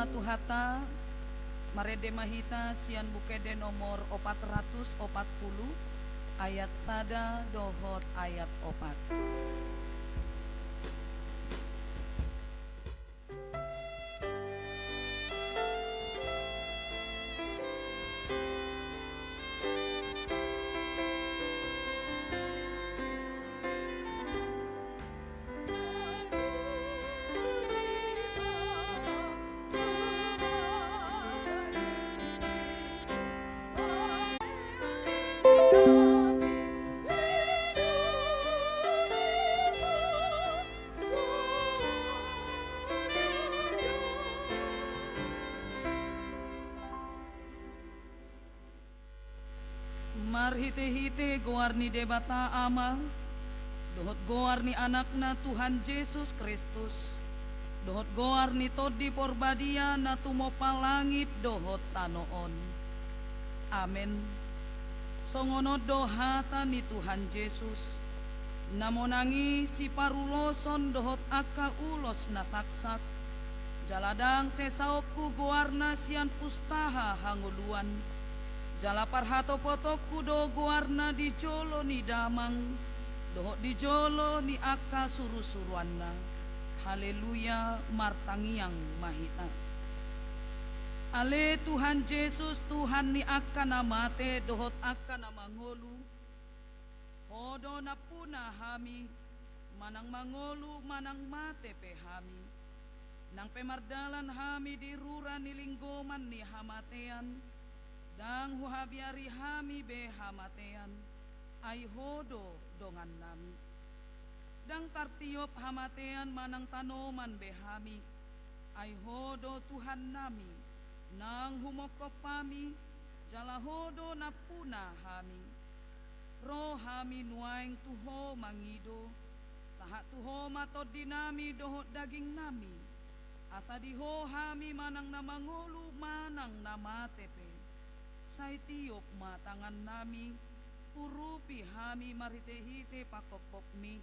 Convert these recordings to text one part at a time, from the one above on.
Tuhata Marede Mahita Sian Bukede nomor 440 ayat sada dohot ayat 4. Marhite-hite goarni debata ama dohot goarni anakna Tuhan Yesus Kristus dohot goarni todi porbadia na tumopa langit dohot tanoon. Amen. Songono dohata ni Tuhan Yesus namonangi si paruloson dohot aka ulos na saksak jaladang sesaopku goarna sian pustaha hanguluan jala parhato potokku do goarna di jolo ni damang dohot di jolo ni aka suru-suruanna. Haleluya martangiang mahita. Ale Tuhan Yesus Tuhan ni aka namate dohot aka namangolu hodo na puna hami manang mangolu manang mate pe hami nang pemardalan hami di rura ni linggoman ni hamatean dang huhabiari hami be hamatean ay hodo dongan nami dang kartiop hamatean manang tanoman be hami ay hodo Tuhan nami nang humokop pami jala hodo na puna hami roh hami nuaing tuho mangido sahat tuho matod dinami dohot daging nami asa diho hami manang namangolu manang namatepe say tiop matangan nami urupi hami maritehite pakopopmi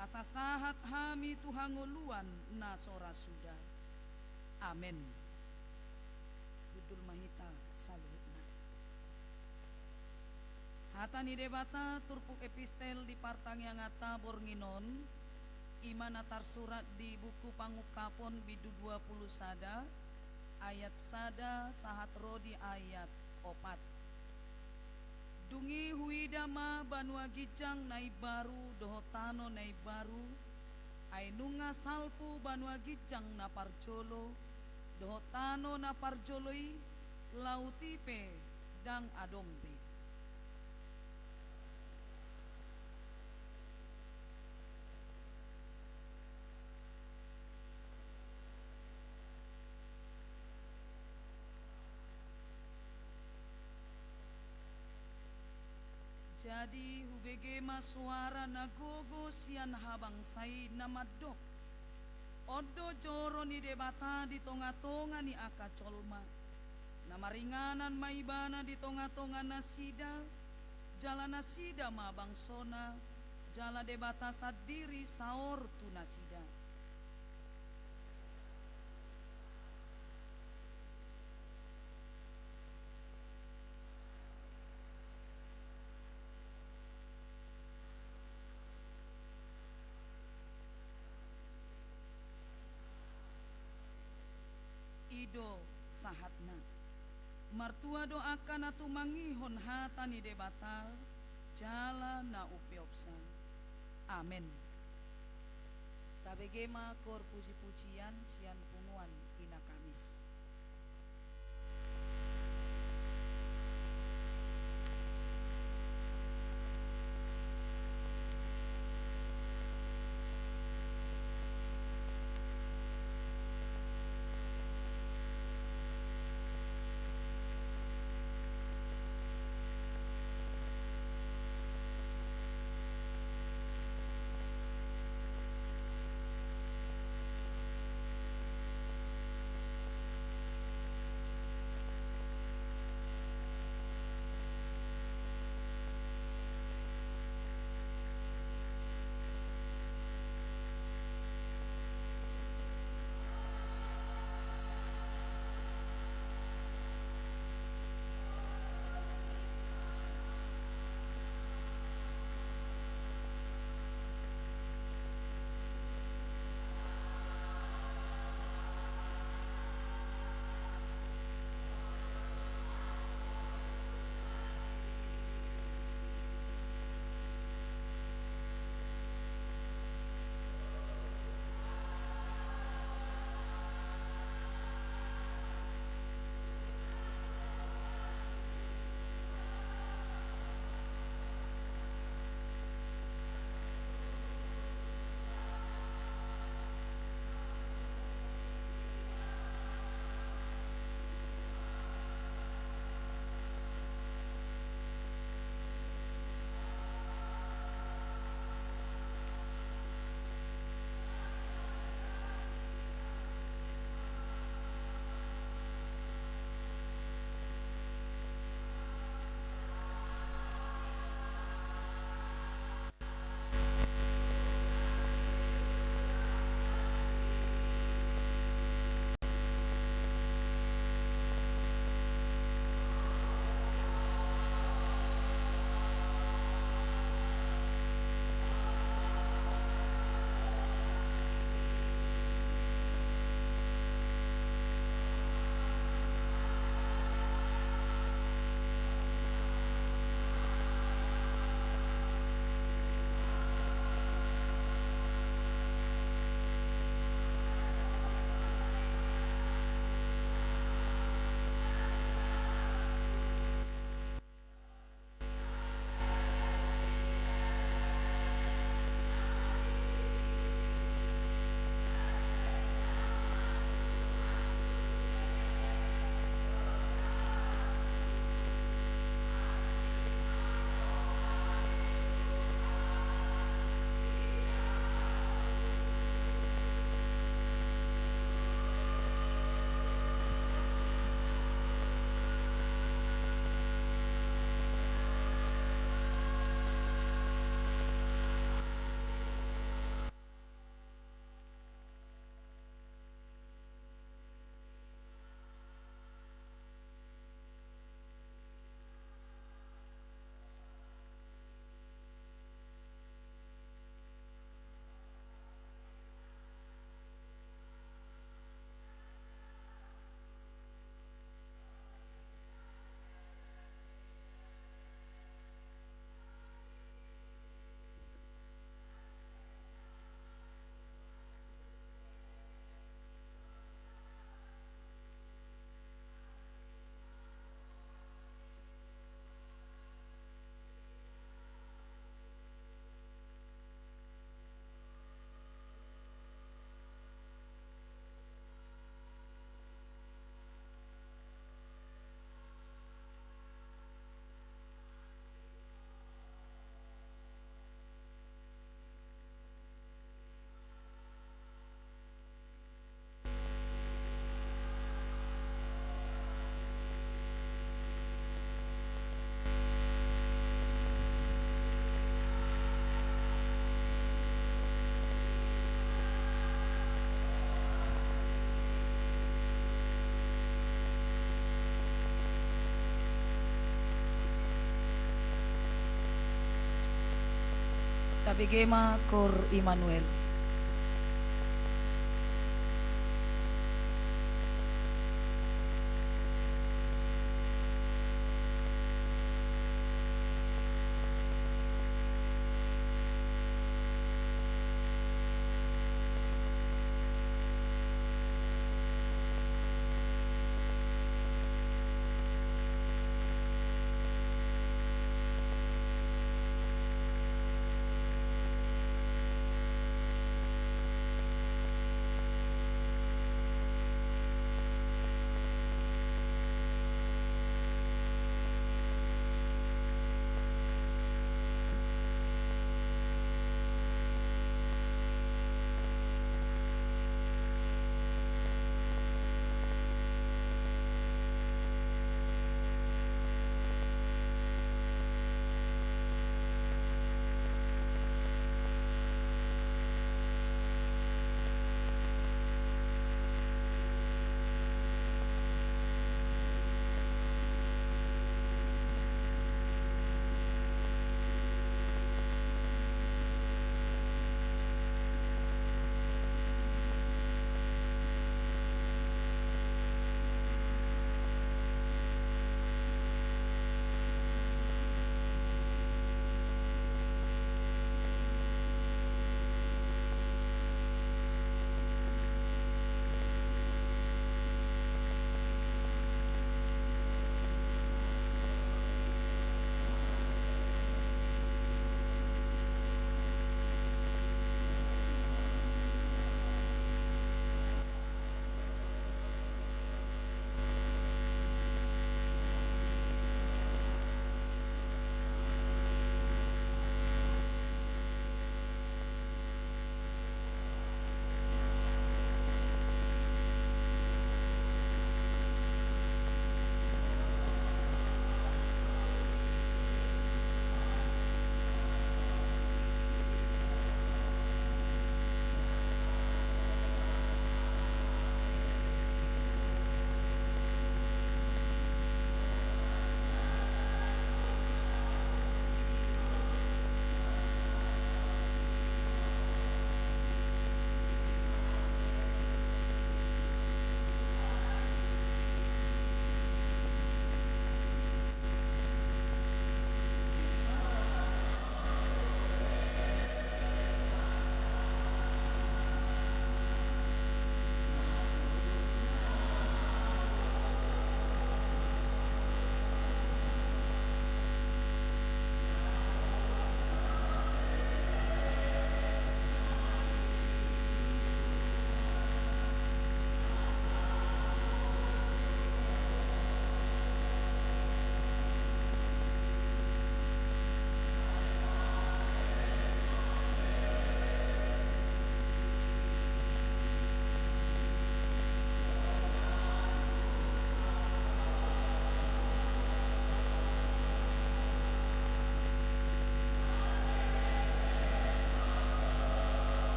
asa sahat hami tuhanguluan na sora suda. Amen. Judul mahita saluhutna hata ni debata turpuk epistel di partang yang ngata bornginon iman atar surat di buku pangukapon bidu 20 sada ayat sada sahat rodi ayat opat. Dungi huidama banua gijang nai baru dohotano nai baru ainunga salpu banua gijang na parjolo dohotano na parjoloi lautipe dang adombe. Jadi hubege suara nagogo sian habang sai namadok odo joro ni debata di tonga-tonga ni aka colma namaringanan maibana di tonga-tonga nasida jala nasida mabang sona jala debata sadiri saor tu nasida. Ido sahatna martua doakan atu mangihon hata ni debata jala na upiopsa. Amen. Tabegema kor puji-pujian sian punguan ina Kamis. Bigema Cor Immanuel.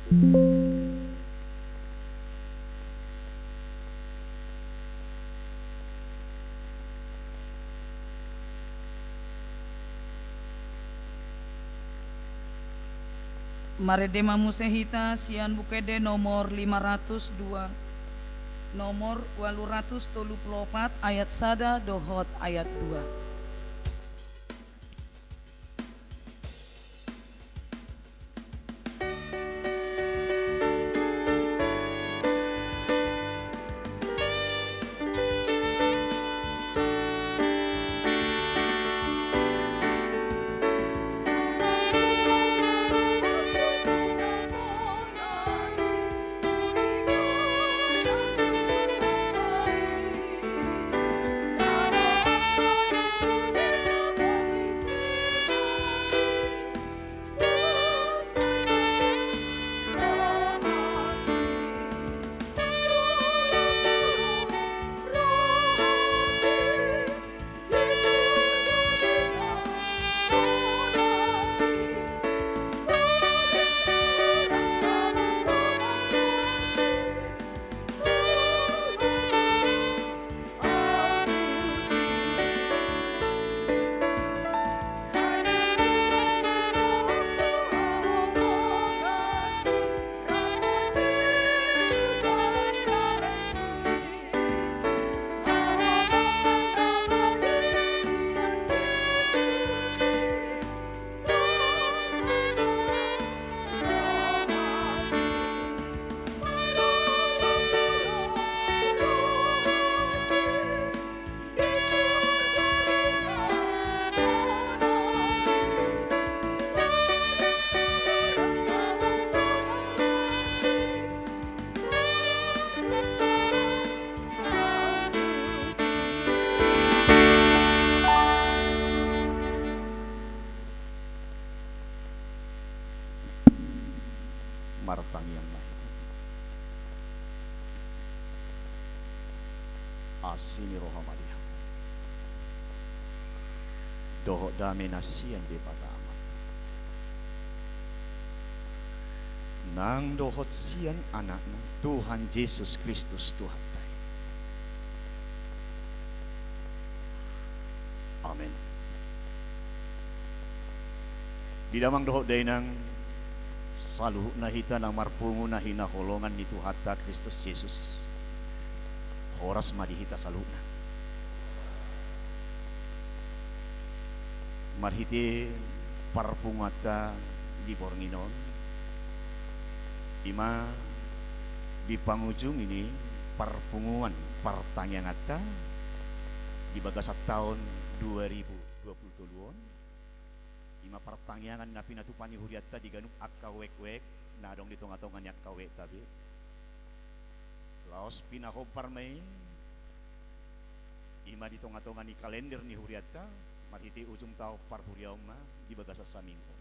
Maredema musehita sian bukede nomor 502 nomor 834 ayat sada dohot ayat 2. Martang yang naik asini roha maria doho dame nasian de bata amat nang dohot sian anakna Tuhan Yesus Kristus Tuhan tay. Amin. Di damang dohot dainang saluh nahita na marpungu nahina holongan ni Tuhata Kristus Yesus horas madihita saluna marhiti parpungata di Bornginon ima di pangujung ini parpunguan partangangata di bagasat tahun 2020 ima pertangyangan na pinatupani huriata di ganuk akka wek-wek na dong ditongatongan yak kawe tabi laos pinahopar may ima ditongatongan ni kalender ni huriata marhiti ujung tao parhuriaw ma di bagasa samingko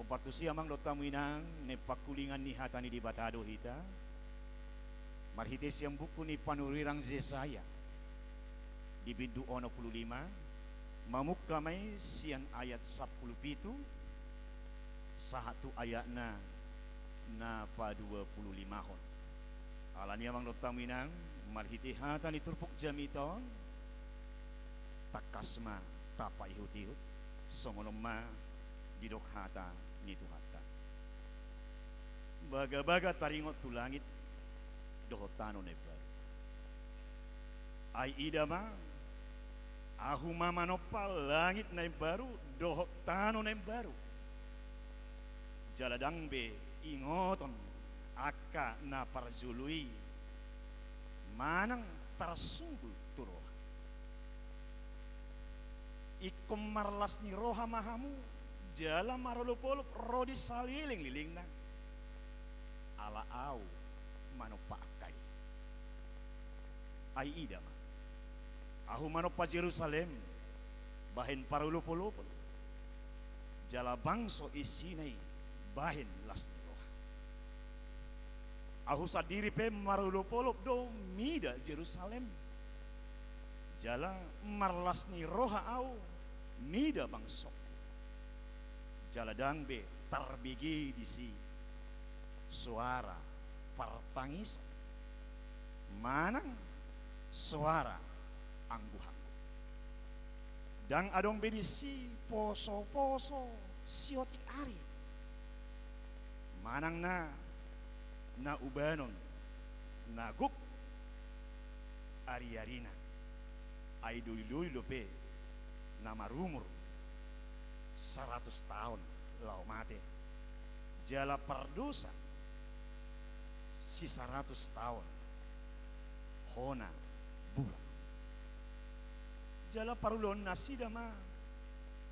hopar tu siamang dotamuinang ne pakulingan ni hatani di batado hita marhiti siang buku ni panurirang Yesaya di bindu 15 mamuk kamay sian ayat 10 satu ayatna na pa 25 hon alani amang dotaminang marhiti hatan iturpuk jamiton takasma tapa ihut-ihut songonoma didok hata ni Tuhata baga-baga taringot tu langit dohotano nebar ay idama ahu mamanopal langit na baru dohok tano na baru jaladang be ingoton akka na parzului manang tarsungkul turo ikom marlas ni roha mahamu jala marolopolop rodi saliling liling na ala au manopakai ay idama ahu manopa Jerusalem bahin parulupulupul jala bangso isinay bahin las roha ahu sadiri pe marulupulup do mida Jerusalem jala marlas ni roha au mida bangso jala dangbe tarbigi disi suara pertangisan, manang suara angguhang. Dan adong bedisi poso-poso siotik ari, manang na ubanon naguk ari-arina ay duli-duli lope na marumur 100 tahun lau mate jala perdosa si 100 tahun hona bulan jala parulon nasida ma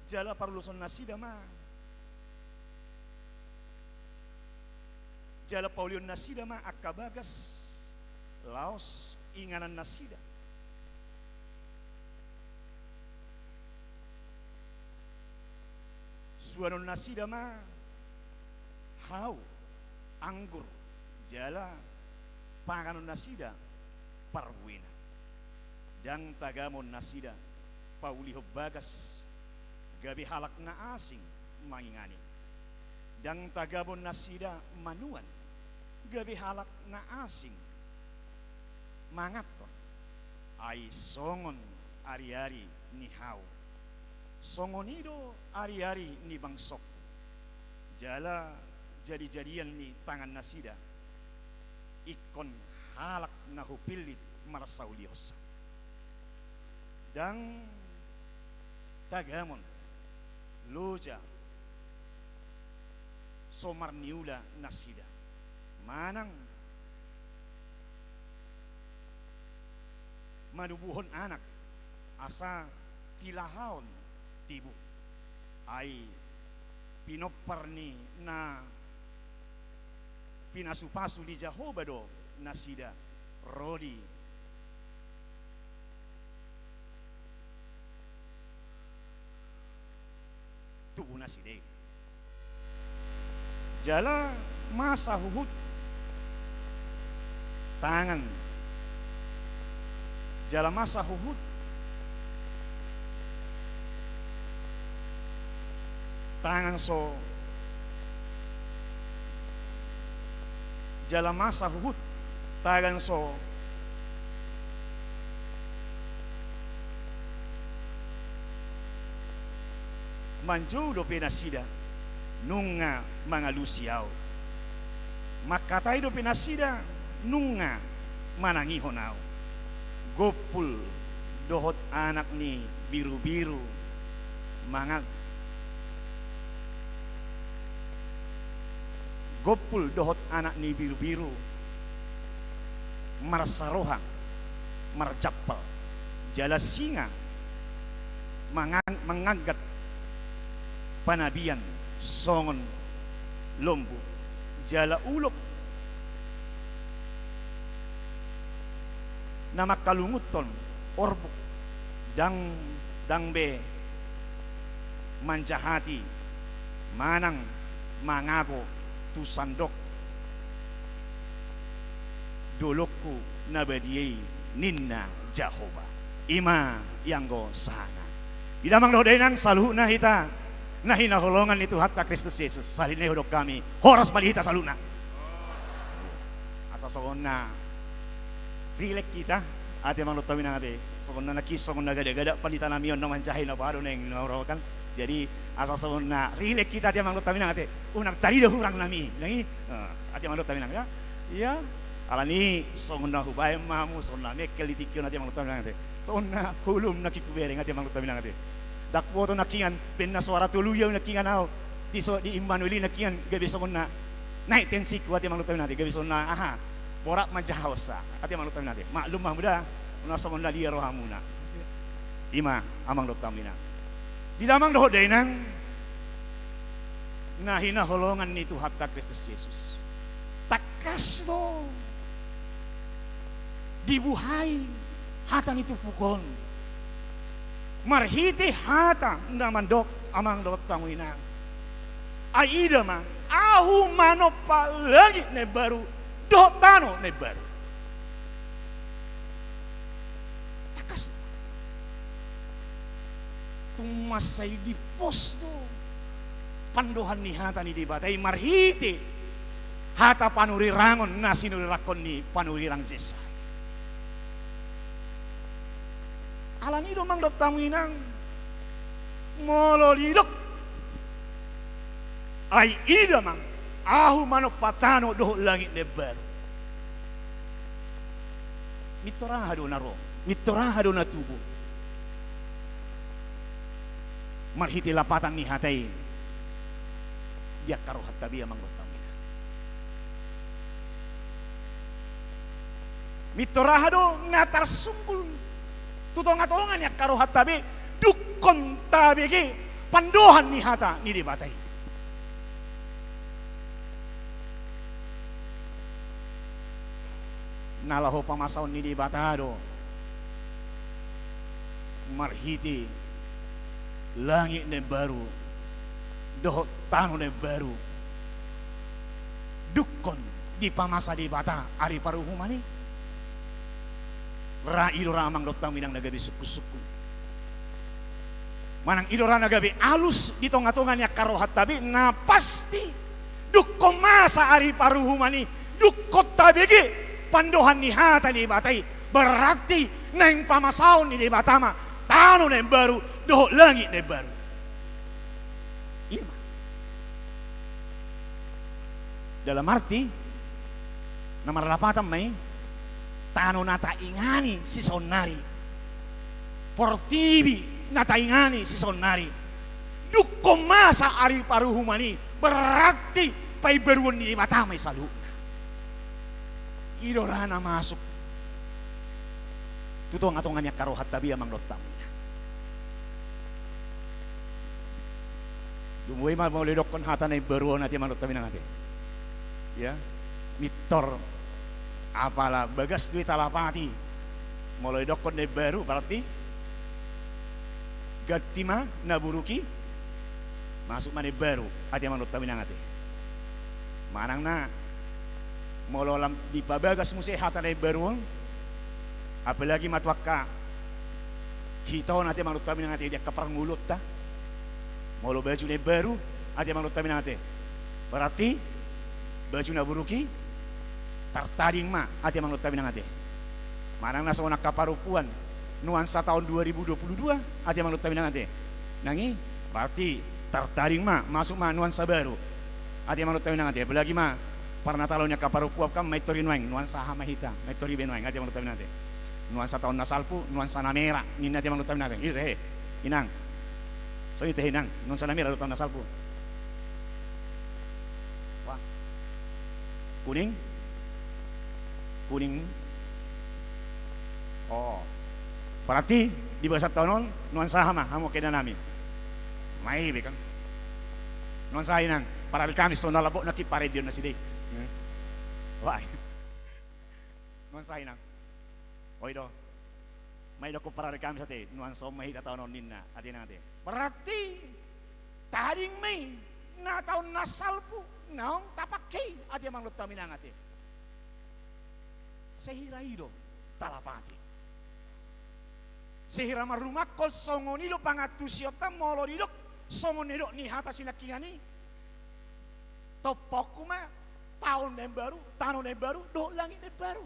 jala paruloson nasida ma jala paulion nasida ma akabagas laos inganan nasida suanon nasida ma hau anggur jala panganon nasida parbuina dan tagamon nasida pauliho bagas gabi halak na asing mangingani dan tagamon nasida manuan gabi halak na asing mangaton ay songon ari-ari ni hau songonido ari-ari ni bangsok jala jadi-jadian ni tangan nasida ikon halak na hupilit marasaulihosa dan tagamon loja somarniula nasida manang manubuhon anak asa tilahon tibu ay pinopar ni na pinasupasu di Jehovah do nasida rodi tubuh naside jala masa huhut tangan jala masa huhut tangan so jala masa huhut tangan so manjo do penasida nunga mangalusiaw makatay do penasida nunga manangihonao gopul dohot anak ni biru-biru mangag gopul dohot anak ni biru-biru marsarohang marjapal jala singa mangagat panabian songon lombu jala ulok na makalunguton orbuk dangbe manjahati manang mangago tu sandok dolokku nabadiyay ninna Jehovah ima yanggo sana idamang loday nang saluhna hita na hinahulungan ni Tuhan ta Kristus Yesus salinehudok kami horas malihita saluna asa soon na rilek kita ati mang lutawin ang ati soon na nakisong na gada-gada palitan namin yun naman jahay na paro na yung naurawakan jadi asa soon na rilek kita ati mang lutawin ang ati unang tarido hurang nami langi ati mang lutawin ang ya alani soon na hubay mamu soon na mekel itikyo ati mang lutawin ang ati soon na hulum nakikubereng ati mang lutawin ang ati dakwo to nakingan pin na suara tuluyaw nakingan aw di Immanueli nakingan gabi soon na naiten sikwa ati mang lutawin ati gabi soon na aha borak manjahawsa ati mang lutawin ati maklum muda una soon na liyaro hamuna ima amang lutawin na di damang dohoday nang na hinahulungan ni Tuhan ta Kristus Yesus takas do dibuhay hata ni tupukon marhiti hata naman dok amang lotang winang aida ma ahu mano palagi ne baru dotano ne baru takas tumasay di posto pandohan ni hata ni dibatay marhiti hata panuri rangon na sinuri lakon ni panuri rang zesay. Alam ito mang dotaminang mololidok ay ida mang ahu manok patano doh langit neber. Mitorahado na ro, mitorahado na tubo. Marhiti lapatan ni hatay dia karohat tabi amang dotamina. Mitorahado natar sumbul tutong-atongan ya karohat tabi dukon tabi ki pandohan ni hata ni dibatay. Nalaho pamasaw ni dibatado marhiti langit na baru doh tano na baru dukon di pamasa di bata ari paruhumani ra idora amang dotang minang nagabi suku-suku manang idora nagabi alus di tonga-tongannya karohat tabi na pasti dukon masa ari paruhumani dukot tabi ki pandohan ni hata ni batai berarti neng pamasaw ni di batama tano na baru doh langit na baru. Iya. Dalam arti nomor 8 may tano nata ingani si sonari. Portibi nata ingani si sonari. Dukko masa ari paruhumani berarti pay beruan ni mata may salu. Idorana masuk. Tutong atongannya karohat tabi amang dotam. Dumuy mau lidok kon hata na beruan nati amang dotam nangati. Ya, mitor apalah bagas duit talapati mulai dokon ne baru berarti gatima naburuki masuk mane baru ati manut taminang ati manang na mololam di pabagas musi hata ne baru apalagi matwaka hitaw nati manut taminang ati dia kaparang mulut ta molo baju ne baru ati manut taminang ati berarti baju naburuki tartaring ma ati manut taminang ati manang na sa kaparupuan nuansa tahun 2022 ati manut taminang ati nangi berarti tartaring ma masuk ma nuansa baru ati manut taminang ati apalagi ma parna talonnya kaparupuan kam may torinuang nuansa hamahita may tori benuang ati manut taminang ati nuansa tahun nasalpu nuansa namera nin ati manut taminang ati ite inang so ite inang nuansa namera tahun nasalpu kuning oh berarti di bawah tahun nuansa hama hamo kena nami mai bekan nuansa inang para di kami sona labok naki pare dia nasi deh wah nuansa inang oi do mai do ko para di kami sate nuansa mai tahun ninna ati nang ati berarti taring mai na tahun nasalpu naong tapakay ati amang lut taminang ati sehira ido talapati sehira marumakol songonilo pangatusiota molodidok songonilo ni hata sinakingani topokuma tahun yang baru do langit yang baru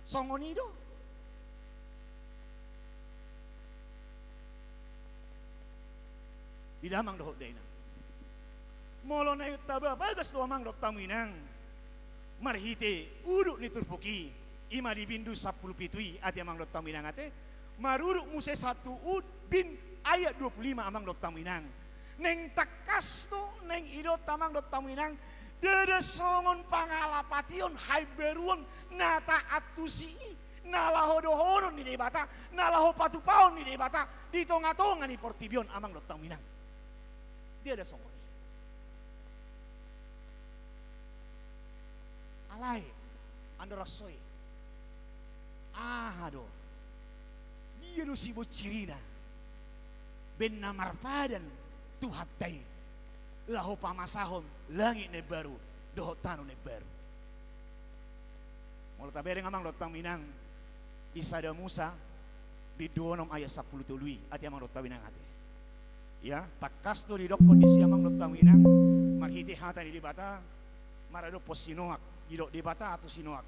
songonido idamang dohok dena molo na yutaba bagas do amang dot taminang marhite uruk ni turpuki ima di bindu 10 pitui ati amang dot taminang ate maruruk muse 1 bin ayat 25 amang dot taminang neng takas to neng idot amang dot taminang dede songon pangalapation hai beruon nata atusi nalahodohonon ni debata nalaho patupaon ni debata di tonga-tonga ni portibion amang dot taminang dia ada songon alay ando rasoy ahado dia do sibo cirina ben namarpadan tuhatay laho pamasahon langit ne baru doho tano ne baru mula tabere ngamang dotang minang isada Musa biduonom ayat 10 tului ati amang dotang minang ati ya takas to di dok kondisi amang dotang minang marhiti hata di bata marado pos sinoak gidok di bata atau sinoak.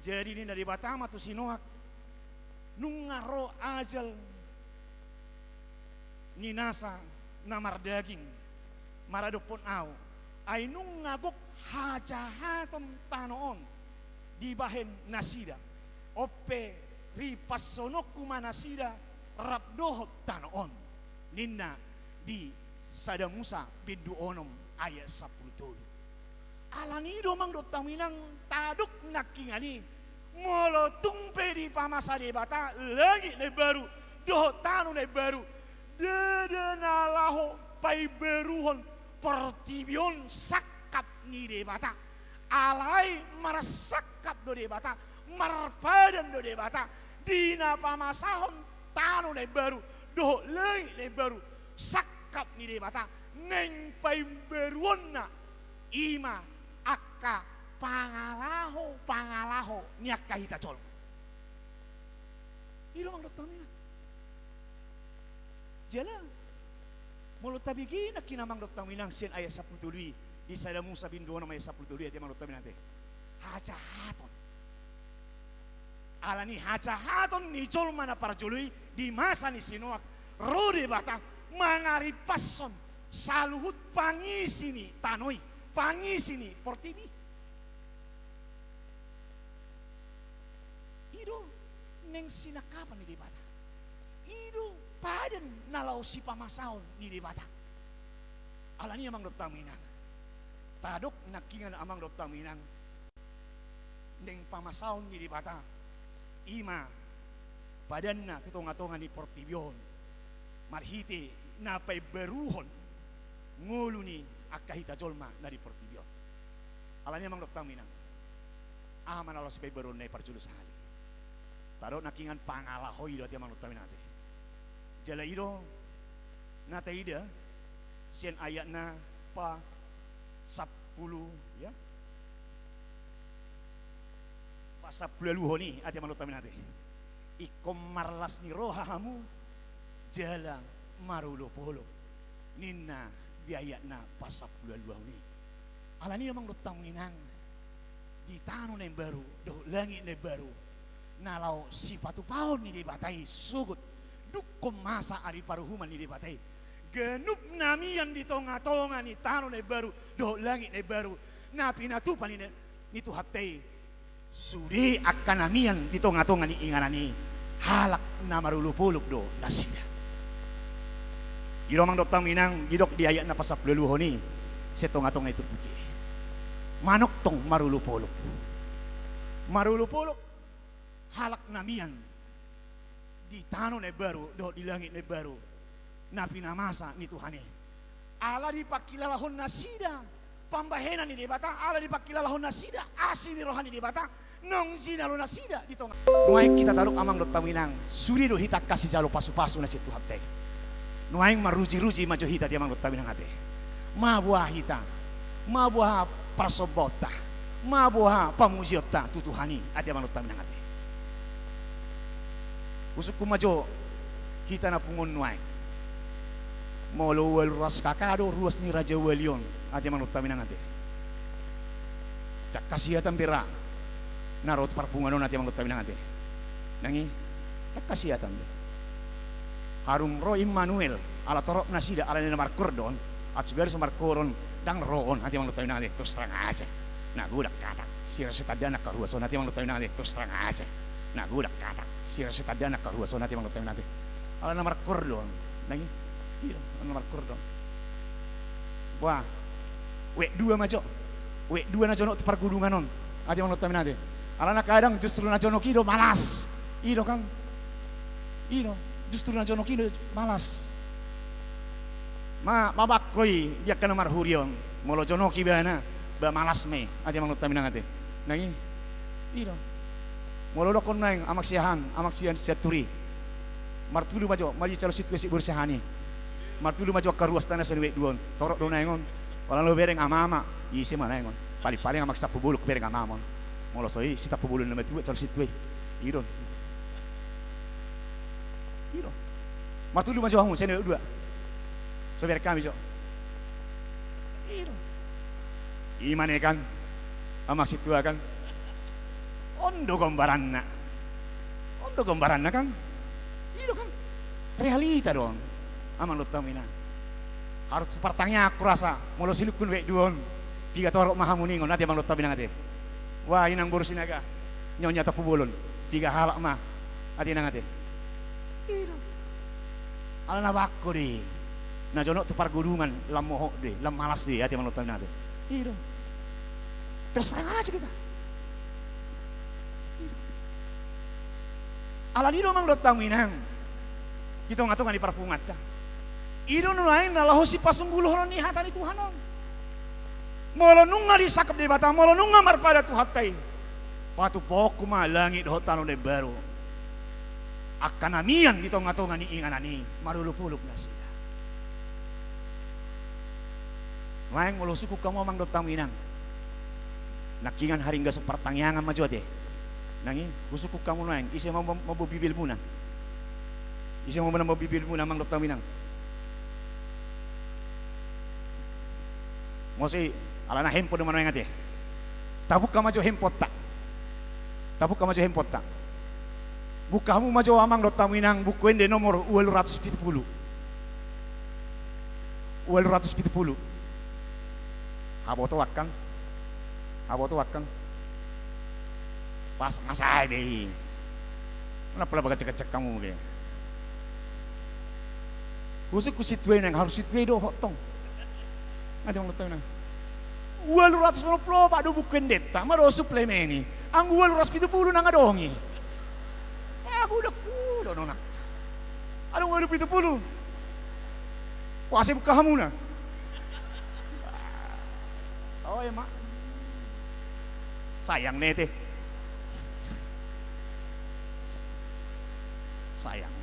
Jadi ini dari bata atau sinoak nungaro ajal ninasa namar daging marado pon au ay nung ngagok hajahaton tanoon di bahen nasida ope ripasonok kumanasida rabdohot tanoon ninna di Sada Musa bindu onom ayat 10 tulu. Alani domang do taminang taduk nakingani molo tumpe di pamasa de bata lagi ne baru doh tanu ne baru dedena laho pai beruhon pertibion sakap ni de bata alai marasakap do de bata marpadan do de bata dina pamasahon tanu ne baru doh lagi ne baru sak kap ni de bata neng paimberuonna ima akka pangalaho niakka hita col ilo mang doktamina jala mulut tabigi nak kinamang doktamina sen ayat 10 tului di Sada Musa bin Dono ayat 10 tului ayat mang doktamina te hajahaton alani hajahaton ni col mana para jului di masa ni sinoak rode batang mangaripason saluhut pangisini tanoi pangisini portibi ido neng sinakapan ni debata ido paden nalau si pamasaon ni debata alani amang dotang minang tadok nakingan amang dotang minang neng pamasaon ni debata ima padanna tutong-atongan ni portibion marhite napai beruhon ngulu ni akahita jolma dari portibio alanya mang doktang minang aman Allah sebagai berun nai parjulus hali taro nakingan pangalahoy do ti mang doktang minate jala ido nata ida sen ayatna pa 10 ya pa 10 luhoni ati mang doktang minate ikom marlas ni rohamu jala marulo polo ninna diayatna pasap bulan ni alani namang dotang minang di tanu na baru do langit na baru nalau si patu paon ni dibatai sugut dukom masa ari paruhuman ni dibatai genup namian di tonga-tonga ni tanu na baru do langit na baru na pinatupan ni tuhatay sudi akan namian di tonga-tonga ni inganani halak na marulupuluk do nasida. Gidok mang doktang minang gidok di ayat na pasap leluho ni setong-atong na ito buki manok tong marulupolok halak namian di tanong na baru do di langit na baru na pinamasa ni Tuhane ala di pakilalahon nasida pambahenan ni debata ala di pakilalahon nasida asin ni rohani debata nong sinalo nasida di tong nuay kita taruk amang doktang minang suri do hitak kasih jalo pasu-pasu na si Tuhan teh nuaing maruji-ruji majo hita dia mangut tabi nangate mabuah hita mabuah prasobota mabuah pamujiota tutuhani ade mangut tabi nangate usuk kumajo hita na pungon nuaing molo wel ras kakado ruas ni raja welion ade mangut tabi nangate tak kasihatan bera narot parpunganon ade mangut tabi nangate nangi tak kasihatan harung ro Immanuel ala torok nasida ala nina markurdon at sugar sa markuron dang roon hati mang lutaw nade terus terang aja nagudak katak sira setadana karuason hati mang lutaw nade terus terang aja nagudak katak sira setadana karuason hati mang lutaw nade ala na markurdon nangi iyo ala markurdon wah we dua majo na jono pargudungan non hati mang lutaw nade ala na kadang justru na jono kido malas ido kang ido justru na jono kido malas mabakkoy dia kana marhurion molo jono kibana ba malas me ati mang lutaw minangate nangi ido molo lokon nang amak sihan siaturi martulu majo mari calo situasi bersahani martulu majo karuas tanah senwe duon torok do nangon wala lo bereng ama isi mana ngon paling amak sapu buluk bereng ama molo soi sita pubulun na metu calo situe idon ido martulu majo hamu senwe dua so biar kami jo ido imane kan Amak situa kan. Ondo gambaranna. Ondo gambaranna kan. Itu kan realita dong. Amang lo tamina. Harus pertanyaan aku rasa molo silukun wek duon. Tiga torok mahamuningon nanti amang lo tamina ngate. Wah inang borusin aga. Nyonya tapu bolon. Tiga halak mah. Ati nang ngate. Itu. Ala nabakko deh. Na jono tu pargudungan lam mohok deh, lam malas deh ati amang lo tamina ngate. Itu. Terus terang aja kita. Ala di domang lo taminang. Itu ngatung di parpungat ta. Ido nulain nalah si pasunggulo ni hatani Tuhanon. Molo nunga disakap di bata, molo nunga marpada tuhatai. Patu poku mah langit hotano de baru. Akanamian dito ngatungan ni inganani marulupuluk na sila. Maeng molo suku kamu amang dot taminang. Nakingan haringga sa pertangyangan majote. Nangi, kusuku kamu naeng, isi mau bibil muna. Isi mau bibil muna amang dot taminang. Mosi alana hempon naman nga ate. Tabuk ka majo hempot ta. Tabuk ka majo hempot ta. Buka mo majo amang dot taminang bukuende nomor 270. 270. Haboto wakang. Haboto wakang. Pas ngasay deh. Kenapa lah bagacek-cek kamu kayak? Kusik kusitwe nang harus sitwe do hotong. Ati mang tahu na. 290 pak do buken deta, maro suplemeni. Ang 270 nang adongi. Aku udah kudo nona. Ano 270? Wasi buka hamu na. Oh ya mak. Sayang nete. Sayang.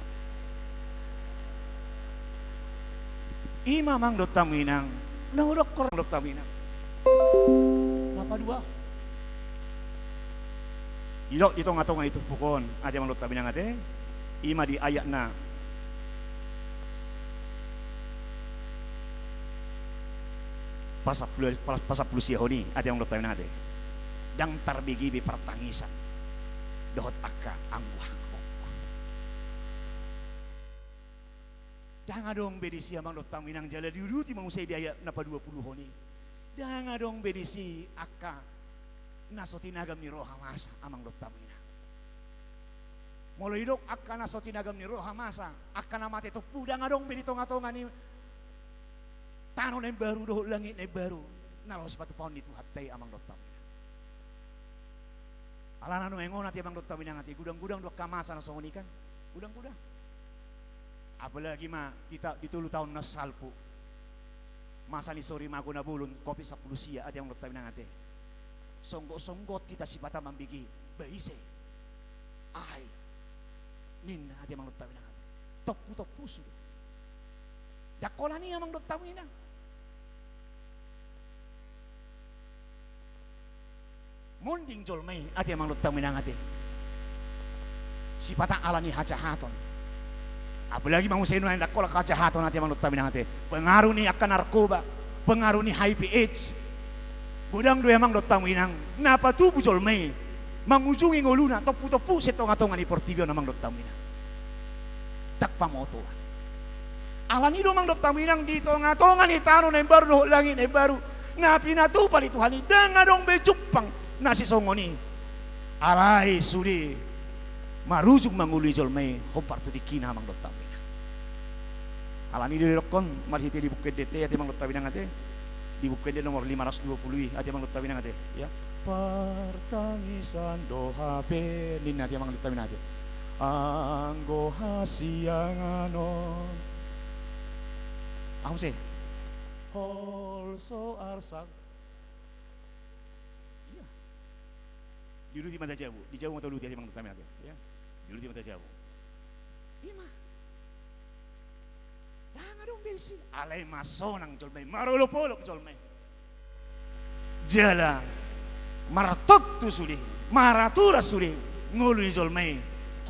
Imamang do taminang. Nahurok korang dok taminang. Napa dua? Ilok dito nga nga ito pukon. Ate mang dok taminang ate. Ima di ayak na. Pasapulus Yahudi. Ate mang dok taminang ate. Dang tarbigi bi pertangisan. Dohot akka ang wahang. Danga dong bedisi amang dot taminang jala diuruti mangusay biaya napa 20 honi. Danga dong bedisi akka nasotinagam ni roha masa amang dot taminang. Molo idok akka nasotinagam ni roha masa akka namate topu danga dong bedi tonga-tonga ni tanon yang baru doh langit yang baru nalau sepatu pohon itu hatai amang dot taminang. Alana no engon ati amang dot taminang ati gudang-gudang dok kamasa na songoni kan. Gudang-gudang. Apalagi mah di 10 tahun na salpo. Masa ni sori mago na bulun kopi sa pulusia at yung tabi ng ate. Songgot kita si bata mambigi baise. Ay. Nin at yung tabi ng ate. Topu sudo. Dakola niya mang tabi na. Munding jolmay at yung tabi ng ate. Si bata ala ni hajahaton. Apalagi manusia yang nak kolak kejahatan nanti manut tabi nanti. Pengaruh ni akan narkoba, pengaruh ni HIV AIDS. Gudang dua emang dot tamu inang. Napa tu bujol me? Mangujungi ngoluna topu setong-tongan ni portibio namang dot tamu inang. Tak pamoto. Alan itu mang dot tamu inang di tonga-tongan ni tano na baru langit na baru. Ngapi na tu pali Tuhan ni dangadong becupang nasi songoni. Alai sudi. Marujung manguli jolmay hompar tu tikina mang dot tamu. Alani di dokon marhiti di bukit DT ati mang dot tabi ate. Di bukit DT nomor 520 ati mang dot tabi ate ya. Pertangisan doha pelin ati mang dot tabi ate. Anggo hasianganon. Aku sih. Also arsak. Iya. Di luti mata jauh, di jauh mata luti ati mang dot tabi ate ya. Di luti mata jauh. Ima. Jangan dong besi. Alay masonang jolmay. Marulupulok jolmay. Jala. Maratot tu suli. Maratura suli. Ngulu ni jolmay.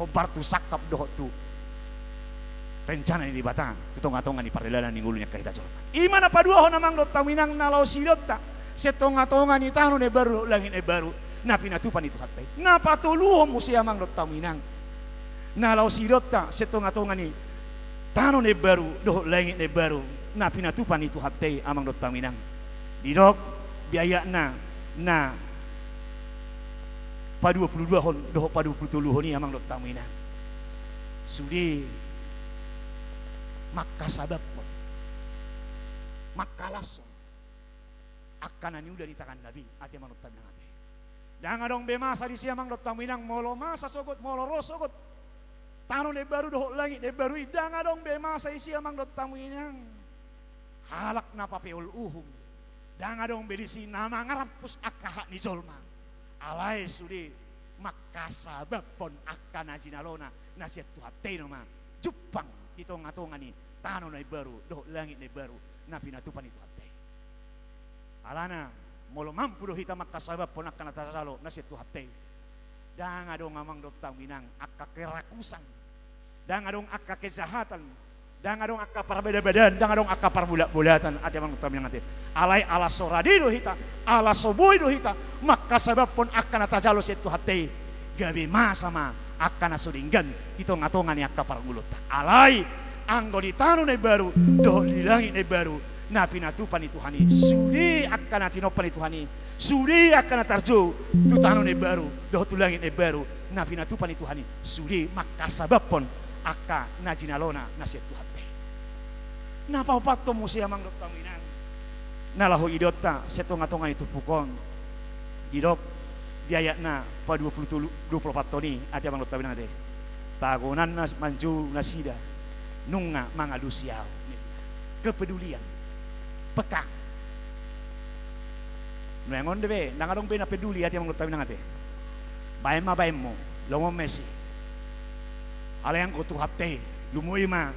Hobar tu sakap doh tu. Rencana ini batang. Tutong-atongan ni pardilalan ni ngulunya kahita jolmay. Imana padua ho namang dot taminang nalau silota. setonga-tonga ni tano ne baru langit ne baru na pinatupan itu hatay napatuluhom mo siya mang lotaminang nalaw sidotta setonga-tonga ni tano ne baru doh langit ne baru na pinatupan itu hatay amang lotaminang didok biaya na pa 22 hon doh pa 23 hon ni amang lotaminang sudi makasabab mo makalason akan aniu dari tangan Nabi ati amang lotaminang ati danga dong bemasa di siamang lotaminang molo masa sogot molo rosogot tano ne baru doh langit ne baru danga dong bemasa isi amang lotaminang halak na papeol uhum danga dong bedisi nama ngarapus akaha ni zolma alai sudi makasabab pon akan ajinalona nasihat tuhateno ma jupang di tonga-tonga ni tano ne baru doh langit ne baru na pinatupan itu hatay alana molo mampu doh hita makasabab pon akan atasalo nasihat tuhatay danga dong amang dotang minang akka kerakusan danga dong akka kejahatan danga dong akka perbeda-bedaan danga dong akka perbulat-bulatan ati amang dotang minang ati alai ala soradi doh hita ala soboi doh hita makasabab pon akan atasalo nasihat tuhatay gabi masama akan asudinggan itu ngatongan ni akka pargulut alai anggo di tano ne baru doh di langit ne baru na pinatupan itu hani sudi akan atinopan itu hani sudi akan atarjo tu tano ne baru doh tu langit ne baru na pinatupan itu hani sudi makasabab pon akka najinalona nasihat tu hate na paupato mo siya mang dotaminang nalahu idota setonga-tonga itu pukon didok diayak na pa 24 toni ati abang dotaminang ate tagonan na manju nasida nunga mga lusiaw kepedulian peka nuengon debe nangarong be na peduli ati amang dotaminang ate bayan mo lomong Messi alayang ko tuhapte lumuy ma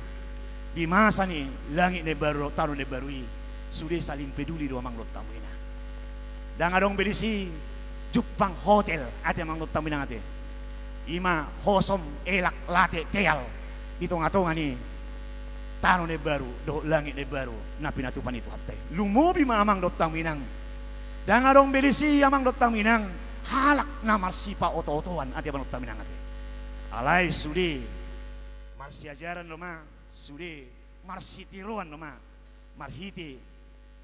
di masa ni langit ne baru tano ne barui sudah saling peduli do amang dotamina dangadong bedisi Jupang hotel ati amang dotaminang ate ima hosom elak late teal di tonga-tonga ni tano ne baru do langit ne baru na pinatupan itu hatay lumubi ma amang dotaminang dangadong bedisi amang dotaminang halak na marsipa oto-otoan ati amang dotaminang ate alai sudi marsi ajaran lo ma sudi marsi tiruan lo ma marhiti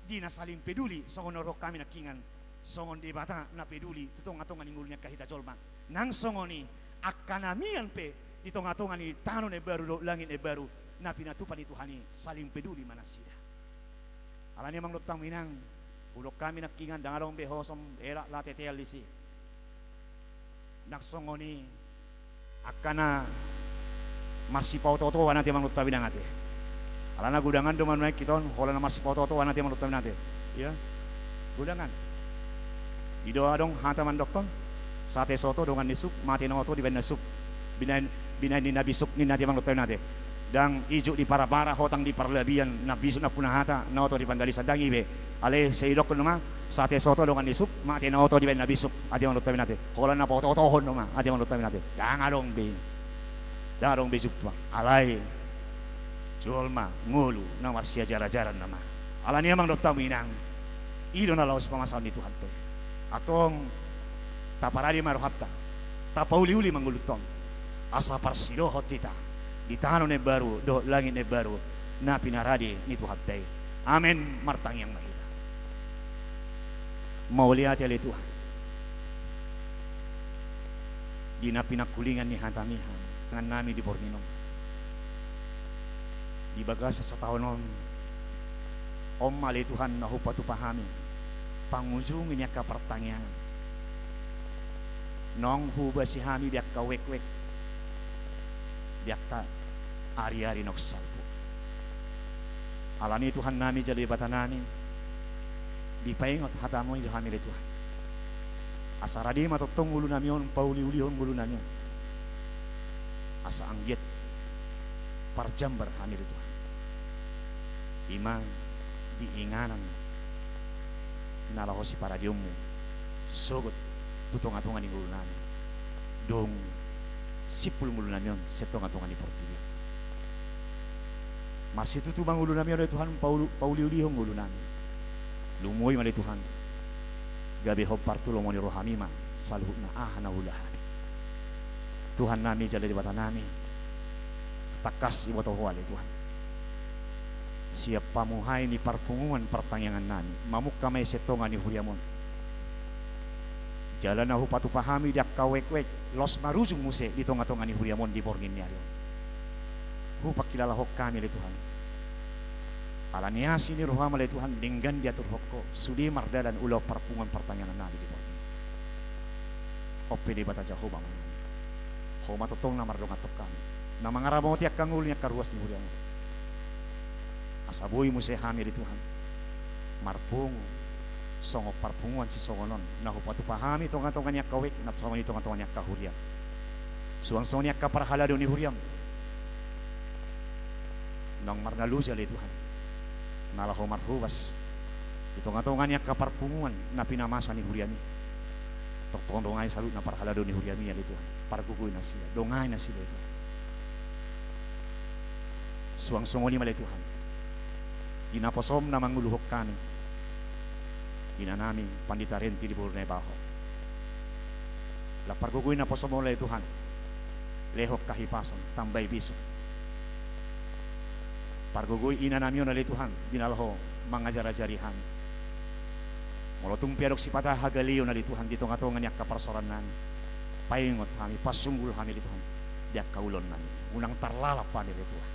di na saling peduli songon ro kami nakingan songon di bata na peduli tutong-atongan ingulnya kahita jolma nang songoni akanamian pe di tong-atongan ni tano ne baru do langit ne baru na pinatupan itu hani saling peduli manasida alani amang lotang minang ulok kami nakingan dangarong behosom era latetel lisi naksongoni akana masih pauto-auto nanti amang lotang minang ate alana gudangan do manuai kiton holana masih pauto-auto nanti amang lotang minang ate ya gudangan di doa dong hantaman dokon sate soto dongan nisuk mati na oto di benda sup binain di nabi sup ni nanti amang lotang minang ate dang ijuk di para-para hotang di parlebian na bisu na punahata na oto di pandalisa dang ibe ale seidok no ma sate soto dongan nisuk mati na oto di benda nabi sup ati amang lotang minang ate holana pauto-auto hon no ma ati amang lotang minang ate dangadong be darong bejupang alai jolma ngulu na marsia jara-jaran nama alani amang dotang minang ido na laos pamasaon ni Tuhan te atong taparadi marohapta tapauli-uli manggulutong asa parsido hotita di tano ne baru do langit ne baru na pinaradi ni Tuhan te amen martang yang mahita mauliati ali Tuhan di na pinakulingan ni hatamihan ngan nami di Bornino di bagasa sa taonon om ali Tuhan na hupatu pahami pangujung niya ka pertanyaan nong huba si hami diak ka wek-wek diak ka ari-ari noksalpo alani Tuhan nami jadi batanami di paingot hatamu di hami le Tuhan asaradi matotong ulu namion pauli-ulihon ulu namion asa anggit parjambar hamil Tuhan iman diinganan nalahosi para diomu sogot tutong-atongan ni ngulunan dong sipul ngulunan yon setong-atongan ni portiga masih tutubang ngulunan yon Tuhan pauli-ulihong ngulunan lumoy mali Tuhan gabi hopar tulomoni rohami ma saluhna ahna ulahani. Tuhan nami jala di bata nami takas ibu tohuale Tuhan. Siap pamuhai ni parpunguan pertanyaan nami mamuk kamay setongan ni huriamon. Jalan nahu patu pahami dak kawek-wek los marujung muse di tonga-tonga ni huriamon di borgin ni arion. Hupak kilala hok kami le Tuhan. Alaniasi ni rohama le Tuhan denggan diatur hokko sudi mardalan ulau parpunguan pertanyaan nami di borgin. Oppe di bata Jehovah manami. Ho matotong na mardong atok kami. Na mangaramo tiak kangul niya karuas ni huriamon. Asaboy mo si hami di Tuhan. Marpungo songo parpunguan si songonon na hupatu pahami tonga-tonga niya kawik na tonga-tonga niya kahuriam. Suang-suang niya kaparhalado ni huriam. Nang marnaluja li Tuhan. Nalaho marhubas. Tonga-tonga niya kaparpunguan na pinamasa ni huriami. Toktongan dongay salut na parhalado ni huriami li Tuhan. Pargugoy na sila. Dongay na sila ito. Suang-suang ni malay Tuhan. Ginaposom na manguluhok kami. Ina namin pandita renti di Borneo Baho. Lapargugoy na posom olay Tuhan. Lehok kahipason, tambay biso. Pargugoy ina namin olay Tuhan. Dinalho mga jara-jarihan. Molotong piadok si patah hagaliyo na di Tuhan. Dito nga tongan niya kaparsoran namin. Payungot kami, pasunggul kami di Tuhan. Diak kaulon namin. Unang tarlalap pa di Tuhan.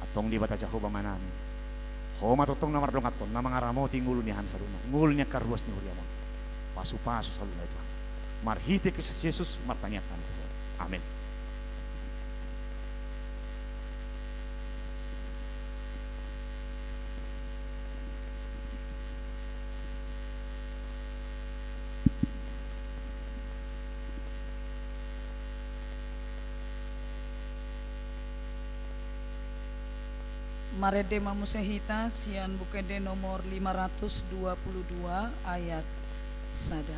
Atong di bata Jehovah manami. Ho matutong na mardong aton na mga ramoti ngulo niya sa luna. Ngulo niya karuas ni huriamon. Pasu-pasu sa luna ito. Marhiti kay Jesus martanyat kami. Amen. Marede mamusehita sian bukede nomor 522 ayat sada.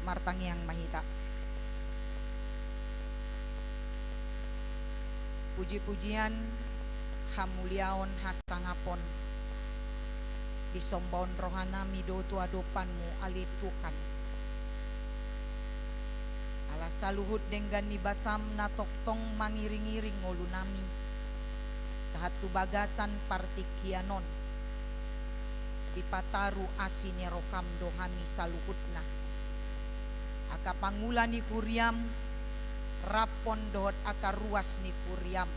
Martangyang mahita. Puji-pujian hamuliaon hastangapon bisombaon rohana midotu adopanmu alitukan ala saluhut denggan ni basam na toktong mangiring-iring ngolu nami sahatu bagasan partikianon dipataru asine rokam dohami saluhutna aka pangula ni kuriam rapon dohot aka ruas ni kuriam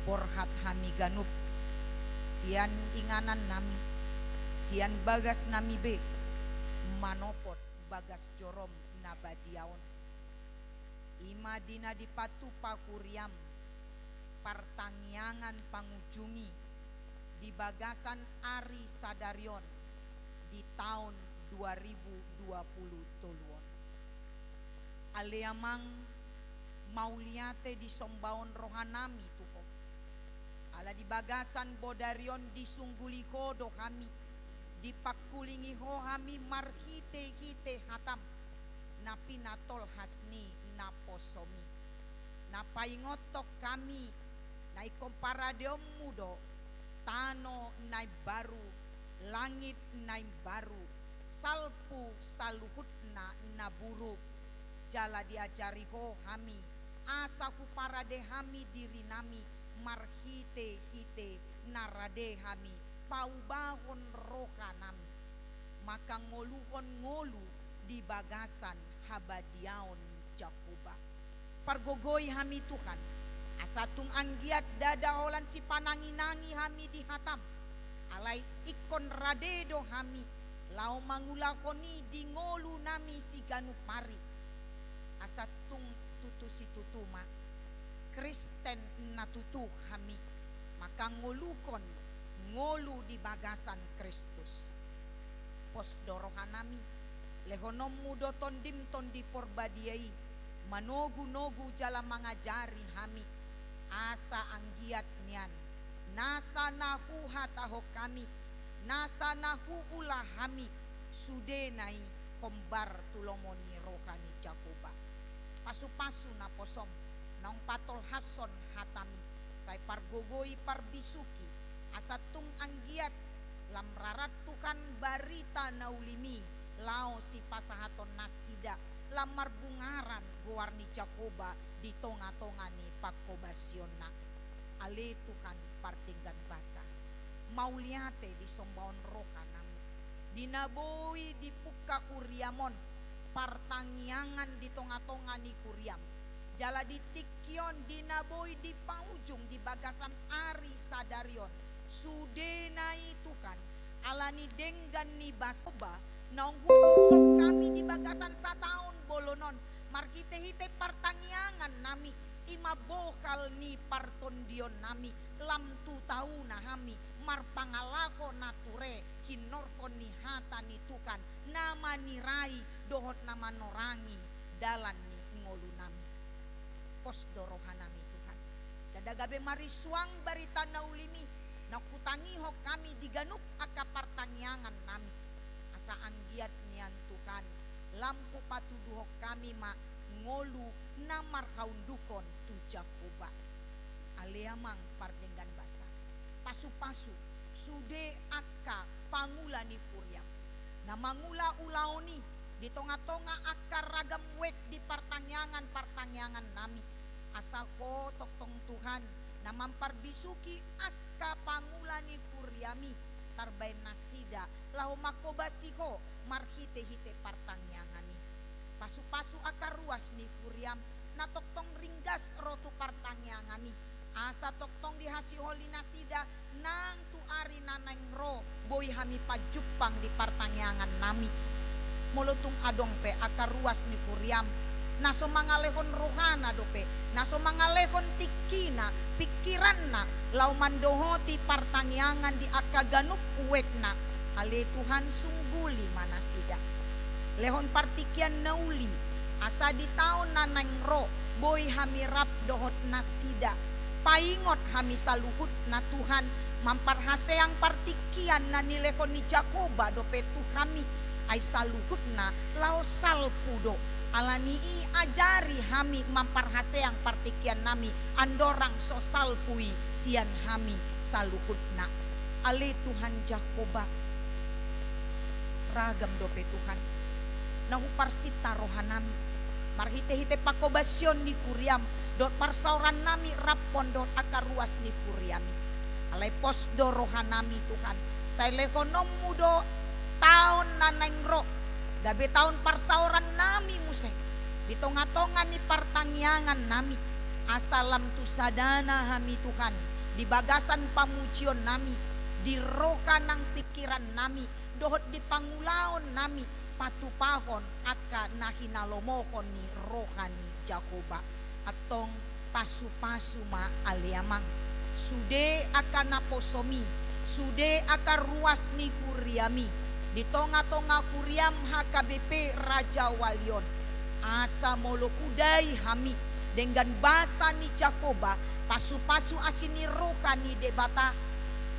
borhat hami ganup sian inganan nami sian bagas nami be manopot bagas jorom nabadiaon ima dina dipatu pakuriam partangyangan pangujungi di bagasan Ari Sadarion di tahun 2020 toluon. Aleamang mauliate di sombaon rohanami tuho. Ala di bagasan bodarion di sungguliho do kami. Di pakulingi ho kami marhite-hite hatam. Napi natol hasni naposomi. Napaingotok kami na ikomparadeom mudo. Tano nai baru, langit nai baru. Salpu saluhut na buruk jala diajari ho hami asa ku parade hami diri nami marhite hite narade hami paubahon roka nami maka ngoluhon ngolu di bagasan habadiaon Jakoba pargogoy hami Tuhan asatung anggiat dadaholan si pananginangi hami di hatam alay ikon radedo hami lau mangulakoni di ngolu nami si ganup mari asatung tutu si tutuma Kristen natutu hami maka ngolukon ngolu di bagasan Kristus pos dorohanami lehonom mudo tondim tondi porbadiai manogu-nogu jala mangajari hami asa anggiat nian nasa nahu hataho kami nasa nahu ulah hami sudenai kombar tulomoni rohani Jakoba pasu-pasu na posom naong patol hason hatami say pargogoi parbisuki asatung anggiat lamrarat tukan barita naulimi lao si pasahaton nasida lamar bungaran gowarni Jakoba di tonga-tonga ni pakobasyona ale tukan partinggan basa mauliate di sombaon rokanam dinaboi di puka kuriamon partangiangan di tonga-tonga ni kuriam jala di tikion dinaboi di paujung di bagasan ari sadarion sudenai tukan alani denggan ni basoba naong hukum kami di bagasan sataon bolonon markite-hite partangiangan nami imabokal ni partondion nami lam tu tauna hami marpangalako nature kinorkon ni hata ni tukan nama nirai dohot nama norangi dalan ni ngolu nami pos dorohanami Tuhan dadagabe marisuang barita naulimi nakutangi ho kami diganuk aka partangiangan nami asa anggiat nian Tuhan lampu patuduh kami ma ngolu namar kaundukon tu Jakoba aleamang pardenggan basa pasu-pasu sude aka pangula ni puriam na mangula ulaoni di tonga-tonga akar ragam wek di partangiangan nami asal ko toktong Tuhan na mamparbisuki aka pangula ni puriami tarbain nasida lahu makobasiho marhite-hite partangiangani pasu-pasu akar ruas ni kuriam na toktong ringgas rotu partangiangani asa toktong dihasiholi nasida nang tu ari naneng ro boy hami pajupang di partangiangan nami mulutung adong pe akar ruas ni kuriam naso mangalehon rohana dope naso mangalehon tikina pikiranna lau mandohoti partangiangan di akaganup uwekna ale Tuhan sungguli manasida lehon partikian nauli asa di taon nanang ro boy hamirap dohot nasida paingot hami saluhut na Tuhan mamparhaseang partikian na nilekon ni Jakoba dope tu kami ay saluhut na lao salpudo alani i ajari hami mamparhaseang partikian nami andorang so salpui sian hami saluhut na ale Tuhan Jakoba ragam dope Tuhan nahuparsita rohanam marhite-hite pakobasyon ni kuriam dot parsauran nami rapon dot akar ruas ni kuriam alay posdo rohanami Tuhan say lekonom mudo taon naneng ro gabe taon parsauran nami muse di tonga-tonga ni partangiangan nami asalam tu sadana hami Tuhan di bagasan pamucion nami di roka nang pikiran nami dohot di pangulaon nami patupahon aka nahinalomohon ni rohani Jakoba atong pasu-pasu ma aliamang sude aka naposomi sude aka ruas ni kuriami di tonga-tonga kuriam HKBP Raja Walion asa molokudai hami dengan basa ni Jakoba pasu-pasu asini roka ni debata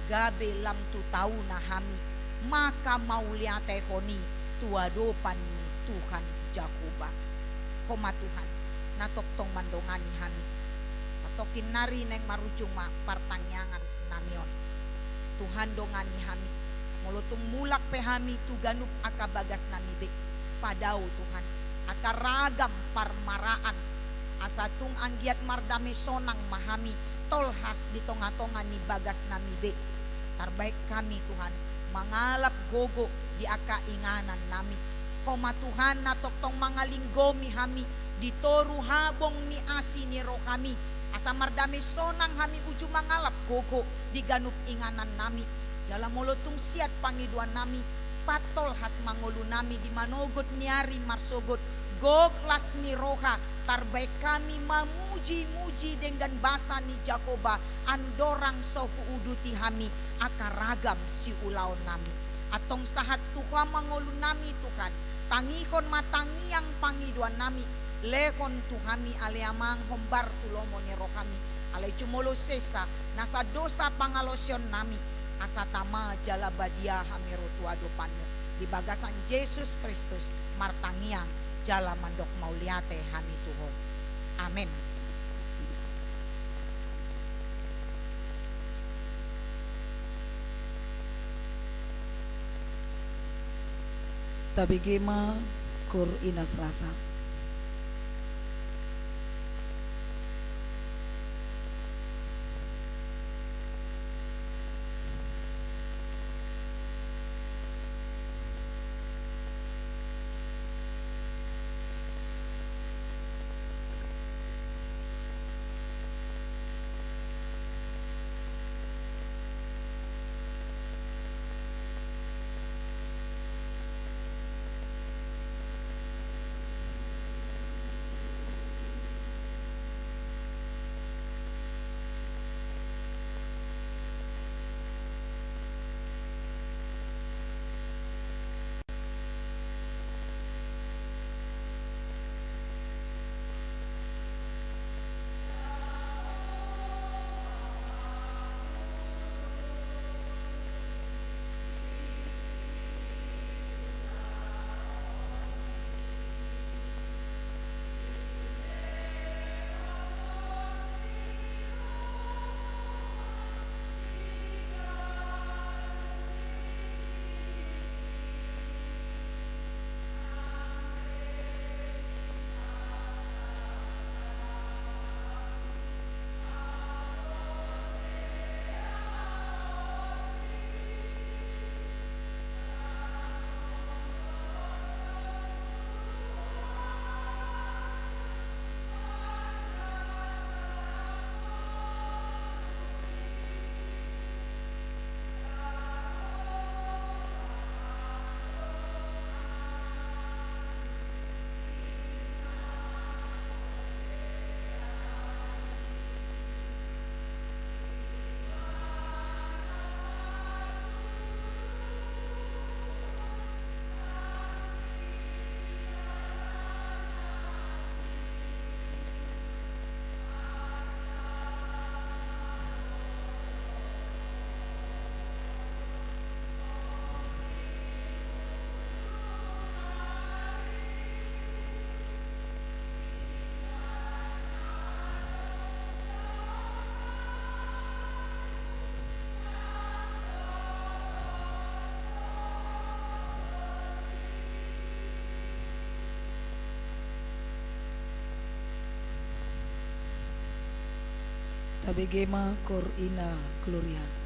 gabe lam tu tauna hami maka mauliate honi tuadopan ni Tuhan Jakoba koma Tuhan natoktong mandongani hami atokin nari neng marujung ma partangiangan namion Tuhan dongani hami molotung mulak pe hami tu ganup aka bagas nami be padau Tuhan aka ragam parmaraan asatung anggiat mardame sonang mahami tolhas di tonga-tonga ni bagas nami be. Tarbaik kami Tuhan, mangalap gogo di aka inganan nami. Koma Tuhan na toktong mga linggomi hami, ditoru habong ni asi ni roh kami. Asa mardami sonang hami uju mangalap gogo di ganup inganan nami. Jala molotung siat pangiduan nami, patol has mangulu nami di manogot niari marsogot. Goglas ni roha, tarbaik kami mamuji-muji dengan basa ni Jakoba, andorang sohu uduti hami, akaragam si ulaon nami. Atong sahat tuha mangulu nami Tuhan, tangikon matangi yang pangiduan nami, lekon tuhami aleamang hombar tulomo ni roh kami, alay cumulo sesa, nasa dosa pangalosyon nami, asatama jala badia hami rotuado pano, di bagasan Yesus Kristus, martangiang, jala mandok mauliate hami Tuhan. Amin. Tabigima kur ina Selasa. Tabigima kur ina Gloria.